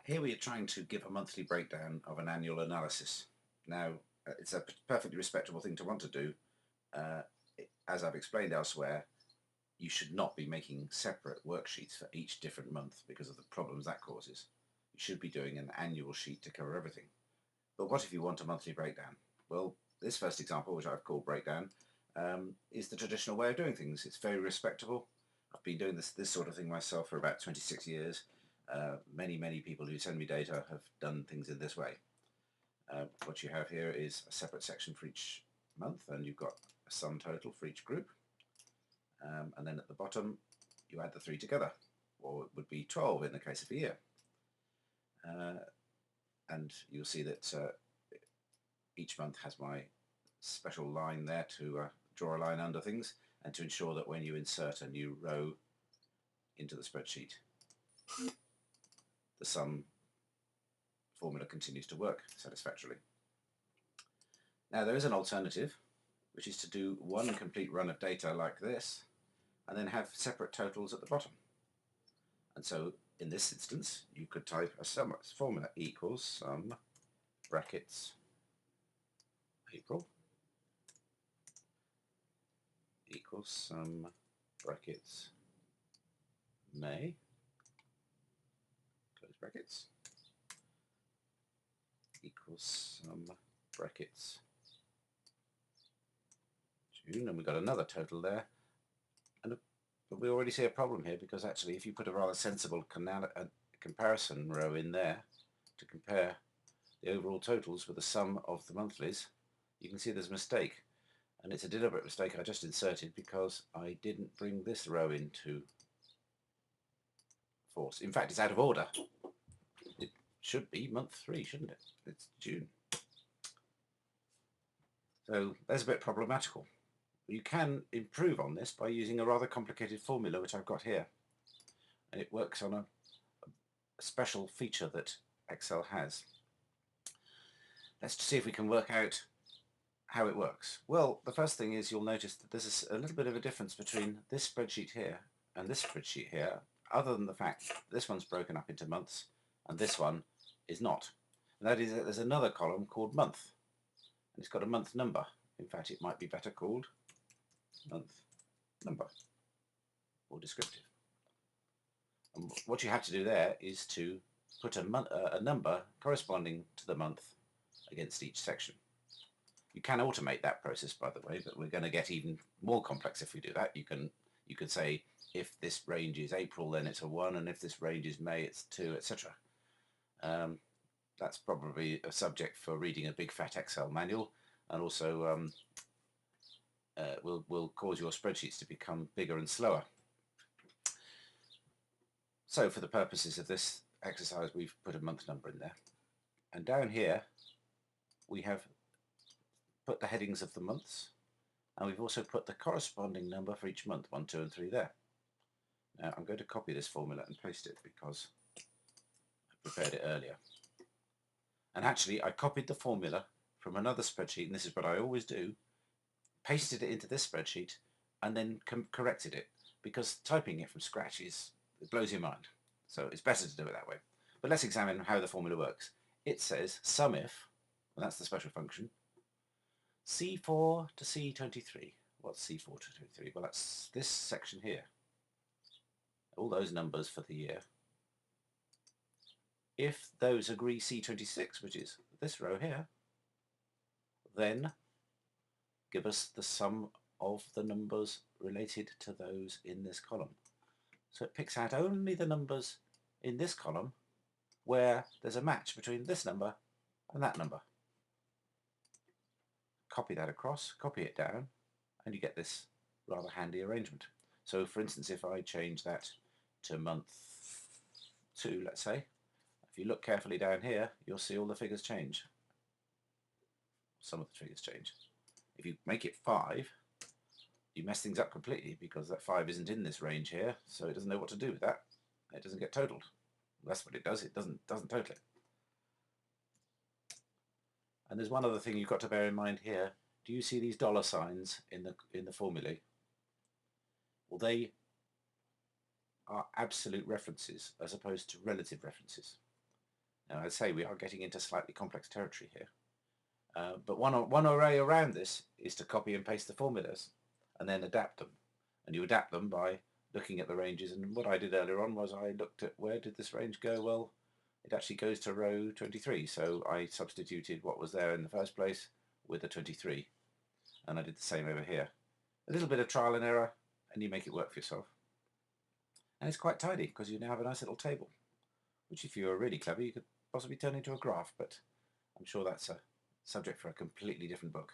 Here we are trying to give a monthly breakdown of an annual analysis. Now, it's a perfectly respectable thing to want to do. Uh, as I've explained elsewhere, you should not be making separate worksheets for each different month because of the problems that causes. You should be doing an annual sheet to cover everything. But what if you want a monthly breakdown? Well, this first example, which I've called breakdown, is the traditional way of doing things. It's very respectable. I've been doing this sort of thing myself for about 26 years. Many people who send me data have done things in this way. What you have here is a separate section for each month, and you've got a sum total for each group. And then at the bottom, you add the three together, or it would be 12 in the case of a year. And you'll see that each month has my special line there to draw a line under things and to ensure that when you insert a new row into the spreadsheet, the sum formula continues to work satisfactorily. Now there is an alternative, which is to do one complete run of data like this and then have separate totals at the bottom. And so in this instance you could type a sum formula equals sum brackets April equals sum brackets May close brackets equals sum brackets June, and we've got another total there. But we already see a problem here, because actually if you put a rather sensible comparison row in there to compare the overall totals with the sum of the monthlies, you can see there's a mistake, and it's a deliberate mistake I just inserted because I didn't bring this row into force. In fact, it's out of order. It should be month 3, shouldn't it? It's June. So that's a bit problematical. You can improve on this by using a rather complicated formula which I've got here, and it works on a special feature that Excel has. Let's see if we can work out how it works. Well, the first thing is you'll notice that there's a little bit of a difference between this spreadsheet here and this spreadsheet here, other than the fact that this one's broken up into months and this one is not. And that is that there's another column called month, and it's got a month number. In fact, it might be better called month number, or descriptive. And what you have to do there is to put a number corresponding to the month against each section. You can automate that process, by the way, but we're going to get even more complex if we do that. You could say if this range is April, then it's a 1, and if this range is May, it's 2, etc. That's probably a subject for reading a big fat Excel manual, and also will cause your spreadsheets to become bigger and slower. So for the purposes of this exercise, we've put a month number in there, and down here we have put the headings of the months, and we've also put the corresponding number for each month, 1, 2 and 3 there. Now I'm going to copy this formula and paste it because I prepared it earlier. And actually I copied the formula from another spreadsheet, and this is what I always do, pasted it into this spreadsheet and then corrected it, because typing it from scratch it blows your mind. So it's better to do it that way. But let's examine how the formula works. It says sum if, and that's the special function, C4 to C23. What's C4 to 23? Well, that's this section here. All those numbers for the year. If those agree C26, which is this row here, then give us the sum of the numbers related to those in this column. So it picks out only the numbers in this column where there's a match between this number and that number. Copy that across, copy it down, and you get this rather handy arrangement. So for instance, if I change that to month 2, let's say, if you look carefully down here, you'll see all the figures change. Some of the figures change. If you make it 5, you mess things up completely, because that 5 isn't in this range here, so it doesn't know what to do with that. It doesn't get totaled. That's what it does. It doesn't total it. And there's one other thing you've got to bear in mind here. Do you see these dollar signs in the formulae? Well, they are absolute references as opposed to relative references. Now, I'd say we are getting into slightly complex territory here. But one array around this is to copy and paste the formulas and then adapt them. And you adapt them by looking at the ranges. And what I did earlier on was I looked at where did this range go? Well, it actually goes to row 23. So I substituted what was there in the first place with the 23. And I did the same over here. A little bit of trial and error, and you make it work for yourself. And it's quite tidy because you now have a nice little table, which if you were really clever, you could possibly turn into a graph, but I'm sure that's a subject for a completely different book.